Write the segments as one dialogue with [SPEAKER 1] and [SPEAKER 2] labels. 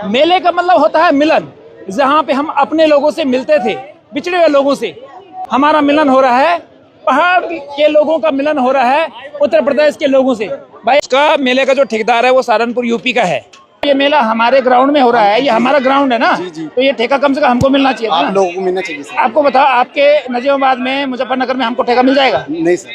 [SPEAKER 1] मेले का मतलब होता है मिलन, जहाँ पे हम अपने लोगों से मिलते थे, बिछड़े हुए लोगों से हमारा मिलन हो रहा है, पहाड़ के लोगों का मिलन हो रहा है उत्तर प्रदेश के लोगों से। भाई इसका मेले का जो ठेकेदार है वो सहारनपुर यूपी का है। ये मेला हमारे ग्राउंड में हो रहा है, ये हमारा ग्राउंड है ना, तो ये ठेका कम से कम हमको मिलना चाहिए,
[SPEAKER 2] आप लोगों को मिलना चाहिए सर।
[SPEAKER 1] आपको बताओ, आपके नजीमाबाद में, मुजफ्फरनगर में हमको ठेका मिल जाएगा?
[SPEAKER 2] नहीं सर,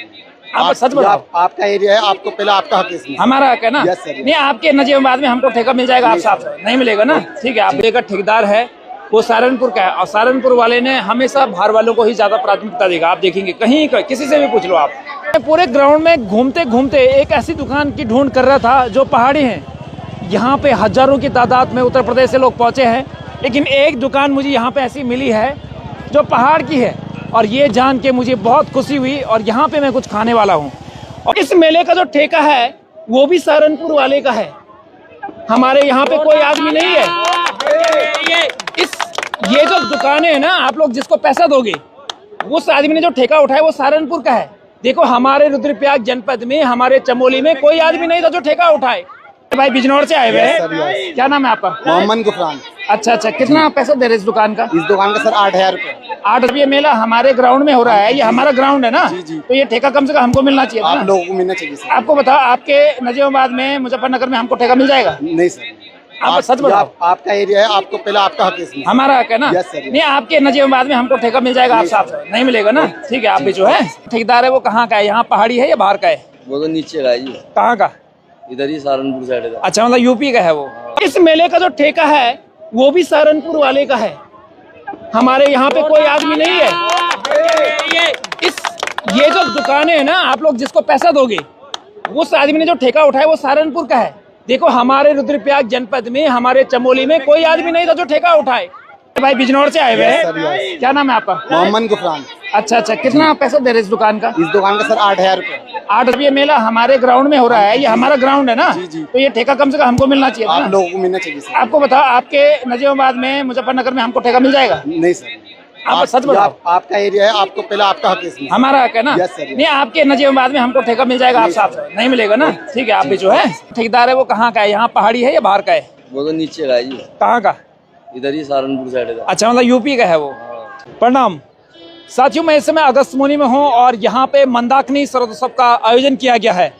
[SPEAKER 1] आप सच बताओ।
[SPEAKER 2] आपका एरिया है, आपको पहले आपका हक है इसमें।
[SPEAKER 1] हमारा हक है ना?
[SPEAKER 2] Yes sir.
[SPEAKER 1] नहीं, आपके नजीमाबाद में हमको ठेका मिल जाएगा? आप साफ नहीं मिलेगा ना? ठीक है, आप का ठेकेदार है वो सहारनपुर का है, और सहारनपुर वाले ने हमेशा बाहर वालों को ही ज्यादा प्राथमिकता देगा। आप देखेंगे कहीं किसी से भी पूछ लो आप। पूरे ग्राउंड में घूमते घूमते एक ऐसी दुकान की ढूंढ कर रहा था जो पहाड़ी है। यहाँ पे हजारों की तादाद में उत्तर प्रदेश से लोग पहुंचे हैं, लेकिन एक दुकान मुझे यहाँ पे ऐसी मिली है जो पहाड़ की है, और ये जान के मुझे बहुत खुशी हुई, और यहाँ पे मैं कुछ खाने वाला हूँ। और इस मेले का जो ठेका है वो भी सहारनपुर वाले का है, हमारे यहाँ पे कोई आदमी नहीं है। ये जो दुकानें है ना, आप लोग जिसको पैसा दोगे, उस आदमी ने जो ठेका उठाया वो सहारनपुर का है। देखो, हमारे रुद्रप्रयाग जनपद में, हमारे चमोली में कोई आदमी नहीं था जो ठेका उठाए। भाई बिजनौर से आए हुए हैं, क्या नाम है आपका?
[SPEAKER 2] मोहम्मद गुफरान।
[SPEAKER 1] अच्छा, कितना पैसा दे रहे इस दुकान का?
[SPEAKER 2] इस दुकान का सर 8,000 रुपए।
[SPEAKER 1] 8 रुपये। मेला हमारे ग्राउंड में हो रहा है, ये हमारा ग्राउंड है ना, तो ये ठेका कम से कम हमको मिलना चाहिए।
[SPEAKER 2] आप लोगों को मिलना चाहिए सर।
[SPEAKER 1] आपको बताओ, आपके नजीमाबाद में, मुजफ्फरनगर में हमको ठेका मिल जाएगा?
[SPEAKER 2] नहीं सर,
[SPEAKER 1] आप सच बताओ।
[SPEAKER 2] आपका एरिया है, आपको पहले आपका हक है इसमें।
[SPEAKER 1] हमारा हक है ना?
[SPEAKER 2] Yes sir.
[SPEAKER 1] नहीं, आपके नजीमाबाद में हमको ठेका मिल जाएगा? आप साफ नहीं मिलेगा ना? ठीक है, आप भी जो है ठेकेदार है वो कहाँ का है? यहाँ पहाड़ी है या बाहर का है?
[SPEAKER 3] वो तो नीचे का है जी।
[SPEAKER 1] कहाँ का?
[SPEAKER 3] इधर ही सहारनपुर साइड का।
[SPEAKER 1] अच्छा, मतलब यूपी का है वो। इस मेले का जो ठेका है वो भी सहारनपुर वाले का है, हमारे यहाँ पे कोई आदमी नहीं है। ये जो दुकानें है ना, आप लोग जिसको पैसा दोगे, उस आदमी ने जो ठेका उठाया वो सहारनपुर का है। देखो, हमारे रुद्रप्रयाग जनपद में, हमारे चमोली में कोई आदमी नहीं था जो ठेका उठाए। भाई बिजनौर से आए हुए हैं, क्या नाम है आपका?
[SPEAKER 2] मोहम्मद गुफरान।
[SPEAKER 1] अच्छा, कितना पैसा दे रहे इस दुकान का?
[SPEAKER 2] इस दुकान का सर 8,000 रुपए।
[SPEAKER 1] 8 रुपये। मेला हमारे ग्राउंड में हो रहा है, ये हमारा ग्राउंड है ना, तो ये ठेका कम से कम हमको मिलना चाहिए।
[SPEAKER 2] आप लोगों को मिलना चाहिए सर।
[SPEAKER 1] आपको बताओ, आपके नजीमाबाद में, मुजफ्फरनगर में हमको ठेका मिल जाएगा?
[SPEAKER 2] नहीं सर,
[SPEAKER 1] आप सच बताओ।
[SPEAKER 2] आपका एरिया है, आपको पहले आपका हक है इसमें।
[SPEAKER 1] हमारा हक है ना?
[SPEAKER 2] Yes sir.
[SPEAKER 1] नहीं, आपके नजीमाबाद में हमको ठेका मिल जाएगा? आप साफ नहीं मिलेगा ना? ठीक है, आप भी जो है ठेकेदार है वो कहाँ का है? यहाँ पहाड़ी है या बाहर का है?
[SPEAKER 3] वो तो नीचे का है जी।
[SPEAKER 1] कहाँ का?
[SPEAKER 3] इधर ही सहारनपुर साइड का।
[SPEAKER 1] अच्छा, मतलब यूपी का है वो। प्रणाम साथियों, मैं इस समय अगस्त्यमुनि में हूँ और यहाँ पे मंदाकिनी शरदोत्सव का आयोजन किया गया है।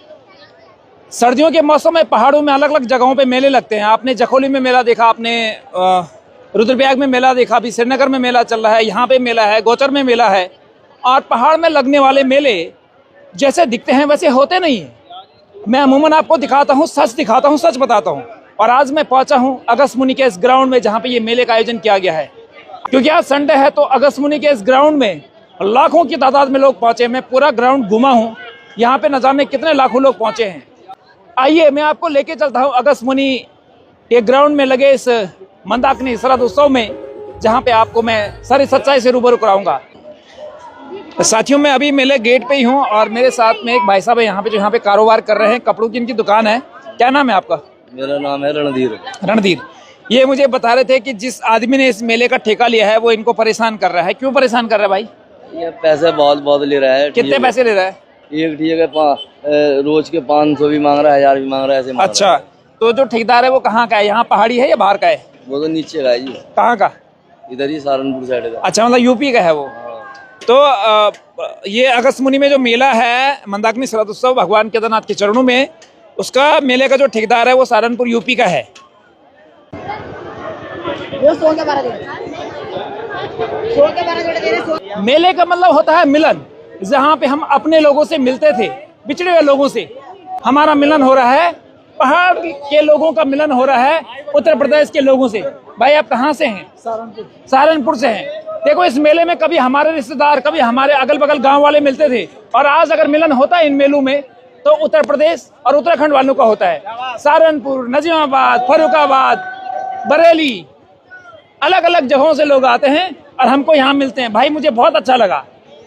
[SPEAKER 1] सर्दियों के मौसम में पहाड़ों में अलग अलग जगहों पे मेले लगते हैं। आपने जखोली में मेला देखा, आपने रुद्रप्रयाग में मेला देखा, अभी श्रीनगर में मेला चल रहा है, यहाँ पे मेला है, गौचर में मेला है। और पहाड़ में लगने वाले मेले जैसे दिखते हैं वैसे होते नहीं है। मैं अमूमन आपको दिखाता हूँ, सच दिखाता हूँ, सच बताता हूँ। और आज मैं पहुंचा हूँ अगस्त्यमुनि के इस ग्राउंड में जहाँ पे ये मेले का आयोजन किया गया है। क्योंकि आज संडे है तो अगस्त्यमुनि के इस ग्राउंड में लाखों की तादाद में लोग पहुंचे। मैं पूरा ग्राउंड घूमा हूँ, यहाँ पे न जाने कितने लाखों लोग पहुंचे हैं। आइए मैं आपको लेके चलता हूँ अगस्त्यमुनि के ग्राउंड में लगे इस मंदाकिनी शरदोत्सव में, जहाँ पे आपको मैं सारी सच्चाई से रूबरू कराऊंगा। साथियों, मैं अभी मेले गेट पे ही हूँ और मेरे साथ में एक भाई साहब है यहाँ पे, जो यहाँ पे कारोबार कर रहे हैं, कपड़ों की इनकी दुकान है। क्या नाम है आपका?
[SPEAKER 3] मेरा नाम है रणधीर।
[SPEAKER 1] रणधीर। ये मुझे बता रहे थे कि जिस आदमी ने इस मेले का ठेका लिया है वो इनको परेशान कर रहा है। क्यों परेशान कर रहा है भाई?
[SPEAKER 3] ये पैसे बहुत ले रहा है।
[SPEAKER 1] कितने पैसे ले रहा है?
[SPEAKER 3] एक ठीक है, रोज के 500 भी मांग रहा है, 1000 भी मांग रहा है, ऐसे मांग
[SPEAKER 1] अच्छा,
[SPEAKER 3] रहा है।
[SPEAKER 1] तो जो ठेकेदार है वो कहाँ का है? यहाँ पहाड़ी है या बाहर का है?
[SPEAKER 3] वो तो नीचे का है जी।
[SPEAKER 1] कहाँ का?
[SPEAKER 3] इधर ही सहारनपुर साइड का।
[SPEAKER 1] अच्छा, मतलब यूपी का है वो। तो ये अगस्त्यमुनि में जो मेला है मंदाकिनी शरदोत्सव भगवान केदारनाथ के चरणों में, उसका मेले का जो ठेकेदार है वो सहारनपुर यूपी का है। मेले का मतलब होता है मिलन, जहाँ पे हम अपने लोगों से मिलते थे, बिछड़े हुए लोगों से हमारा मिलन हो रहा है, पहाड़ के लोगों का मिलन हो रहा है उत्तर प्रदेश के लोगों से। भाई आप कहाँ से हैं? सहारनपुर से हैं। देखो, इस मेले में कभी हमारे रिश्तेदार, कभी हमारे अगल बगल गांव वाले मिलते थे, और आज अगर मिलन होता है इन मेलों में तो उत्तर प्रदेश और उत्तराखंड वालों का होता है। सहारनपुर, नजीमाबाद, फर्रुखाबाद, बरेली, अलग अलग जगहों से लोग आते हैं और हमको यहाँ मिलते हैं। भाई मुझे बहुत अच्छा लगा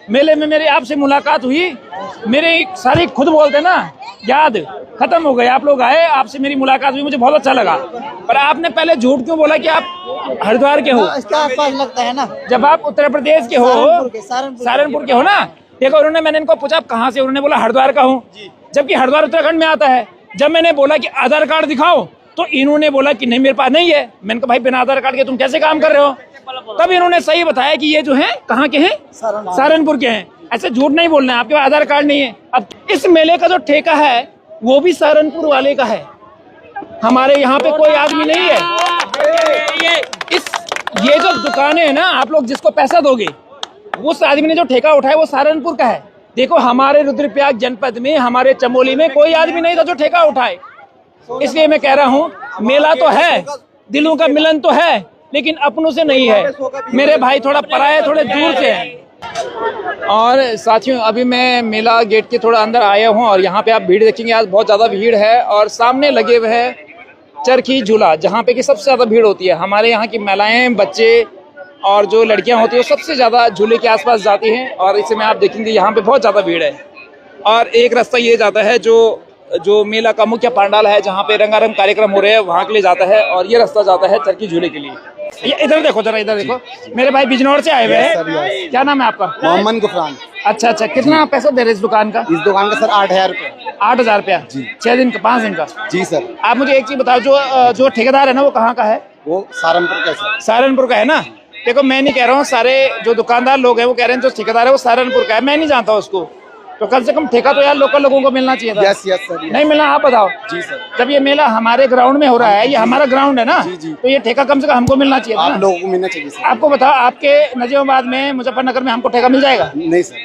[SPEAKER 1] मेले में, मेरी आपसे मुलाकात हुई। मेरे सारी खुद बोलते ना याद खत्म हो गए, आप लोग आए, आपसे मेरी मुलाकात हुई, मुझे बहुत अच्छा लगा। पर आपने पहले झूठ क्यों बोला कि आप हरिद्वार के हो?
[SPEAKER 2] इसका आसपास लगता है ना।
[SPEAKER 1] जब आप उत्तर प्रदेश के हो, सहारनपुर के हो ना। देखो, मैंने इनको पूछा आप कहाँ से? उन्होंने बोला हरिद्वार का हूँ, जबकि हरिद्वार उत्तराखंड में आता है। जब मैंने बोला कि आधार कार्ड दिखाओ तो इन्होंने बोला कि नहीं मेरे पास नहीं है। मैंने कहा भाई बिना आधार कार्ड के तुम कैसे काम कर रहे हो? तब इन्होंने सही बताया कि ये जो है कहाँ के हैं, सहारनपुर के हैं। ऐसे झूठ नहीं बोलना है, आपके पास आधार कार्ड नहीं है। अब इस मेले का जो ठेका है वो भी सहारनपुर वाले का है, हमारे यहाँ पे कोई आदमी नहीं है। ये जो दुकानें है ना, आप लोग जिसको पैसा दोगे उस आदमी ने जो ठेका उठाया वो सहारनपुर का है। देखो हमारे रुद्रप्रयाग जनपद में, हमारे चमोली में कोई आदमी नहीं था जो ठेका उठाए। इसलिए मैं कह रहा हूँ मेला तो है, दिलों का मिलन तो है, लेकिन अपनों से नहीं है। मेरे भाई थोड़ा पराये, थोड़े दूर से हैं। और साथियों अभी मैं मेला गेट के थोड़ा अंदर आया हूँ और यहाँ पे आप भीड़ देखेंगे, आज बहुत ज़्यादा भीड़ है। और सामने लगे हुए हैं चरखी झूला, जहाँ पे कि सबसे ज़्यादा भीड़ होती है। हमारे यहाँ की महिलाएं, बच्चे और जो लड़कियां होती है वो सबसे ज़्यादा झूले के आसपास जाती हैं। और इस समय आप देखेंगे यहाँ पे बहुत ज़्यादा भीड़ है। और एक रास्ता ये जाता है जो मेला का मुख्य पंडाल है, जहाँ पे रंगारंग कार्यक्रम हो रहे हैं, वहाँ के लिए जाता है। और ये रास्ता जाता है चरखी झूले के लिए। ये इधर देखो जरा, इधर देखो, मेरे भाई बिजनौर से आए हुए हैं। क्या नाम है आपका?
[SPEAKER 2] मोहम्मद गुफरान।
[SPEAKER 1] अच्छा, कितना पैसा दे रहे इस दुकान का?
[SPEAKER 2] इस दुकान का सर 8,000 रुपये।
[SPEAKER 1] 8,000 रुपया 6 दिन का, 5 दिन का?
[SPEAKER 2] जी सर।
[SPEAKER 1] आप मुझे एक चीज बताओ, जो ठेकेदार है ना वो कहाँ का है?
[SPEAKER 2] वो सहारनपुर का सर।
[SPEAKER 1] सहारनपुर का है ना? देखो मैं नहीं कह रहा हूँ, सारे जो दुकानदार लोग हैं वो कह रहे हैं जो ठेकेदार है वो सहारनपुर का है। मैं नहीं जानता उसको, तो कम से कम ठेका तो यार लोकल लोगों को मिलना चाहिए था।
[SPEAKER 2] Yes sir.
[SPEAKER 1] नहीं मिला, आप बताओ।
[SPEAKER 2] जी सर।
[SPEAKER 1] जब ये मेला हमारे ग्राउंड में हो रहा है, ये हमारा ग्राउंड है ना, तो ये ठेका कम से कम हमको मिलना चाहिए था।
[SPEAKER 2] आप लोगों को मिलना चाहिए सर।
[SPEAKER 1] आपको बताओ, आपके नजीबाबाद में, मुजफ्फरनगर में हमको ठेका मिल जाएगा?
[SPEAKER 2] नहीं सर।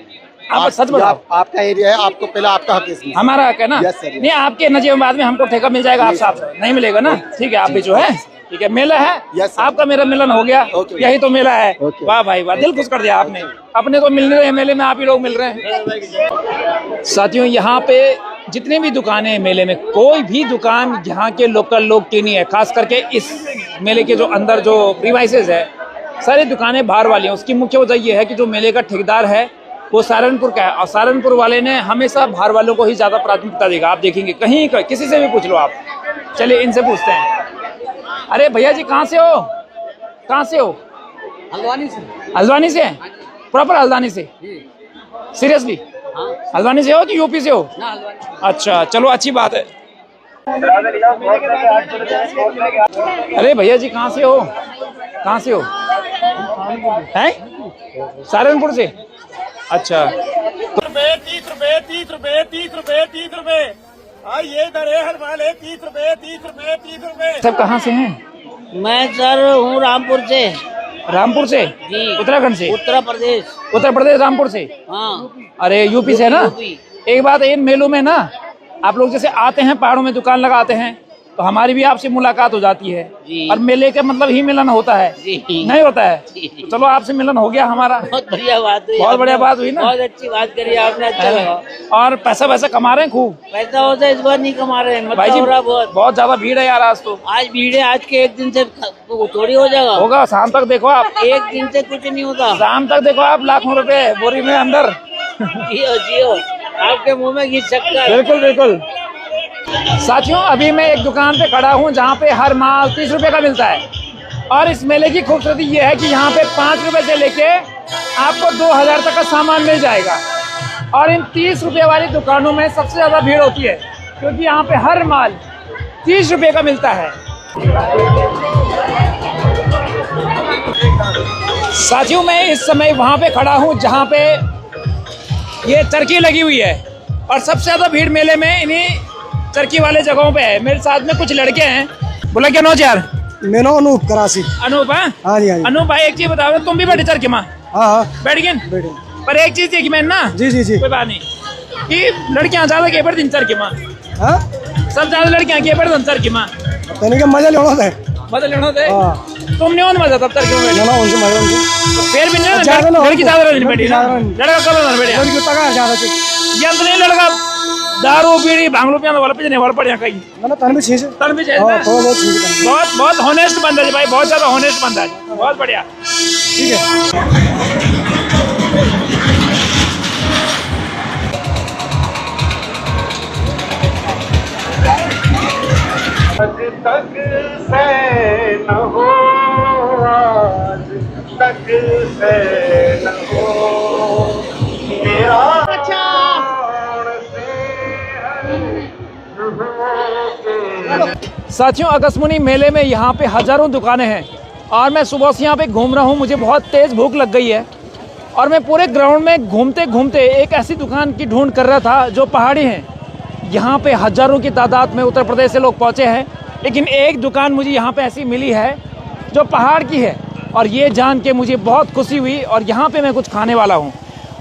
[SPEAKER 1] आप सच बताओ।
[SPEAKER 2] आपका एरिया है, आपको पहले आपका हक है इसमें।
[SPEAKER 1] हमारा हक है ना?
[SPEAKER 2] Yes sir.
[SPEAKER 1] नहीं, आपके नजीबाबाद में हमको ठेका मिल जाएगा? आप साहब नहीं मिलेगा ना? ठीक है, आप भी जो है ठीक है। मेला है, आपका मेरा मिलन हो गया, यही तो मेला है। वाह भाई वाह, दिल खुश कर दिया आपने। अपने तो मिल रहे हैं मेले में, आप ही लोग मिल रहे हैं। साथियों यहाँ पे जितने भी दुकानें हैं मेले में, कोई भी दुकान यहाँ के लोकल लोग की नहीं है। खास करके इस मेले के जो अंदर जो प्रीमाइसेस है, सारी दुकानें बाहर वाली हैं। उसकी मुख्य वजह यह है कि जो मेले का ठेकेदार है वो सहारनपुर का है, और सहारनपुर वाले ने हमेशा बाहर वालों को ही ज्यादा प्राथमिकता देगा। आप देखेंगे कहीं किसी से भी पूछ लो आप। चलिए इनसे पूछते हैं। अरे भैया जी कहाँ से हो? कहाँ से हो?
[SPEAKER 4] हल्द्वानी से।
[SPEAKER 1] हल्द्वानी से? प्रॉपर हल्द्वानी से? सीरियसली? हल्द्वानी से हो कि यूपी से हो? अच्छा चलो अच्छी बात है। अरे भैया जी कहाँ से हो? कहाँ से हो? हैं? सहारनपुर से? अच्छा।
[SPEAKER 5] 30 रुपए 30 रुपए 30 रुपए 30 रुपए। ये दरे हर वाले 30 रुपए 30 रुपए 30 रुपए।
[SPEAKER 1] सब कहाँ से हैं?
[SPEAKER 4] मैं सर हूँ रामपुर से।
[SPEAKER 1] रामपुर से?
[SPEAKER 4] जी।
[SPEAKER 1] उत्तराखंड से?
[SPEAKER 4] उत्तर प्रदेश।
[SPEAKER 1] उत्तर प्रदेश, रामपुर से?
[SPEAKER 4] हाँ।
[SPEAKER 1] अरे यूपी से ना?
[SPEAKER 4] यूपी।
[SPEAKER 1] एक बात इन मेलों में ना, आप लोग जैसे आते हैं पहाड़ों में दुकान लगाते हैं, तो हमारी भी आपसे मुलाकात हो जाती है। और मेले का मतलब ही मिलन होता है, नहीं होता है? तो चलो आपसे मिलन हो गया हमारा।
[SPEAKER 4] बहुत बढ़िया बात हुई।
[SPEAKER 1] बहुत बढ़िया बात हुई ना?
[SPEAKER 4] बहुत अच्छी बात करी आपने, अच्छा लगा।
[SPEAKER 1] और पैसा कमा रहे हैं खूब?
[SPEAKER 4] पैसा होता है इस बार नहीं कमा रहे हैं,
[SPEAKER 1] भाई जी बहुत ज्यादा भीड़ है यार आज तो।
[SPEAKER 4] आज भीड़ है, आज के एक दिन से थोड़ी हो जाएगा।
[SPEAKER 1] होगा, शाम तक देखो आप।
[SPEAKER 4] एक दिन से कुछ नहीं होता,
[SPEAKER 1] शाम तक देखो आप, लाखों रुपए बोरी में अंदर।
[SPEAKER 4] जियो जियो, आपके मुंह में घी शक्कर।
[SPEAKER 1] बिल्कुल बिल्कुल। साथियों अभी मैं एक दुकान पे खड़ा हूँ जहाँ पे हर माल 30 रुपए का मिलता है। और इस मेले की खूबसूरती ये है कि यहाँ पे 5 रुपए से लेके आपको 2000 तक का सामान मिल जाएगा। और इन 30 रुपए वाली दुकानों में सबसे ज्यादा भीड़ होती है, क्योंकि यहाँ पे हर माल 30 रुपए का मिलता है। साथियों मैं इस समय वहाँ पे खड़ा हूँ जहाँ पे ये चरखी लगी हुई है, और सबसे ज्यादा भीड़ मेले में इन्हीं चरखी वाले जगहों पे है। मेरे साथ में कुछ लड़के हैं। बोला क्या नौज यार?
[SPEAKER 6] मेरा अनूप करासी।
[SPEAKER 1] अनूप है?
[SPEAKER 6] हाँ जी हाँ जी।
[SPEAKER 1] अनूप भाई एक चीज बताओ, तुम भी बैठे चरखी माँ?
[SPEAKER 6] हाँ
[SPEAKER 1] बैठ गए?
[SPEAKER 6] बैठे।
[SPEAKER 1] पर एक चीज देखी मैंने ना,
[SPEAKER 6] जी जी जी,
[SPEAKER 1] कोई बात नहीं, कि लड़कियां ज्यादा के दिन चरखी माँ,
[SPEAKER 6] हाँ
[SPEAKER 1] सब ज्यादा लड़कियां के दिन चरखी माँ।
[SPEAKER 6] तने के मजा लेना है।
[SPEAKER 1] बदल लेना थे?
[SPEAKER 6] हाँ।
[SPEAKER 1] तुम नहीं हो मजा तब चरखी में बैठे?
[SPEAKER 6] ना उनसे मजा उनसे।
[SPEAKER 1] फिर भी नहीं
[SPEAKER 6] ज्यादा ना,
[SPEAKER 1] लड़की ज्यादा नहीं बैठी ना?
[SPEAKER 6] लड़की
[SPEAKER 1] लड़का कल ना बैठे?
[SPEAKER 6] लड़की तक ज्यादा से।
[SPEAKER 1] ये तो नहीं लड़का दारू बीड़ी भांगलू पिया वाला पे नहीं वाला पड़िया कहीं।
[SPEAKER 6] मैंने तन भी छीजे।
[SPEAKER 1] तन भी चाहिए
[SPEAKER 6] हाँ
[SPEAKER 1] ना?
[SPEAKER 6] थोड़ा बहुत छीजे।
[SPEAKER 1] बहुत बहुत होनेस्ट बंदा है भाई, बहुत ज्यादा होनेस्ट बंदा है, बहुत बढ़िया।
[SPEAKER 6] ठीक है।
[SPEAKER 5] तक से न हो, आज तक से न हो मेरा
[SPEAKER 1] साथियों, अगस्मुनी मेले में यहाँ पे हज़ारों दुकानें हैं और मैं सुबह से यहाँ पे घूम रहा हूँ। मुझे बहुत तेज़ भूख लग गई है और मैं पूरे ग्राउंड में घूमते घूमते एक ऐसी दुकान की ढूंढ कर रहा था जो पहाड़ी हैं। यहाँ पे हज़ारों की तादाद में उत्तर प्रदेश से लोग पहुँचे हैं, लेकिन एक दुकान मुझे यहाँ पे ऐसी मिली है जो पहाड़ की है और ये जान के मुझे बहुत खुशी हुई और यहाँ पे मैं कुछ खाने वाला हूँ।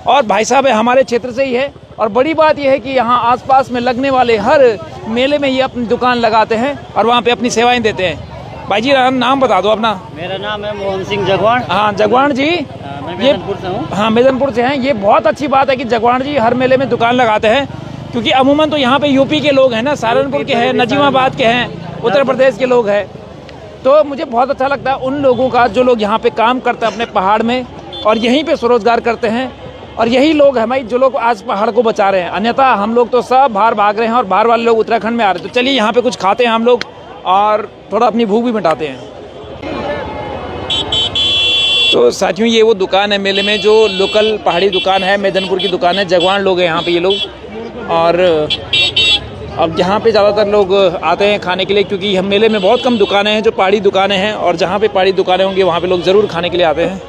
[SPEAKER 1] और भाई साहब हमारे क्षेत्र से ही है और बड़ी बात यह है कि यहाँ आसपास में लगने वाले हर मेले में ये अपनी दुकान लगाते हैं और वहाँ पे अपनी सेवाएं देते हैं। भाई जी नाम बता दो अपना।
[SPEAKER 4] मेरा नाम है मोहन सिंह जगवान।
[SPEAKER 1] हाँ जगवान जी,
[SPEAKER 4] मैं मेदनपुर से हूँ।
[SPEAKER 1] हाँ मेदनपुर से हैं। ये बहुत अच्छी बात है कि जगवान जी हर मेले में दुकान लगाते हैं, क्योंकि अमूमन तो यहाँ पे यूपी के लोग हैं ना, सहारनपुर के हैं, नजीमाबाद के हैं, उत्तर प्रदेश के लोग हैं। तो मुझे बहुत अच्छा लगता है उन लोगों का जो लोग यहाँ पे काम करते हैं अपने पहाड़ में और यहीं पे स्वरोजगार करते हैं और यही लोग हैं भाई जो लोग आज पहाड़ को बचा रहे हैं। अन्यथा हम लोग तो सब बाहर भाग रहे हैं और बाहर वाले लोग उत्तराखंड में आ रहे हैं। तो चलिए यहाँ पे कुछ खाते हैं हम लोग और थोड़ा अपनी भूख भी मिटाते हैं। तो साथियों, ये वो दुकान है मेले में जो लोकल पहाड़ी दुकान है, मेदनपुर की दुकान है। जगवान लोग हैं यहाँ पे ये लोग और अब यहाँ पे ज़्यादातर लोग आते हैं खाने के लिए, क्योंकि हम मेले में बहुत कम दुकानें हैं जो पहाड़ी दुकानें हैं और जहाँ पे पहाड़ी दुकानें होंगी वहाँ पे लोग ज़रूर खाने के लिए आते हैं।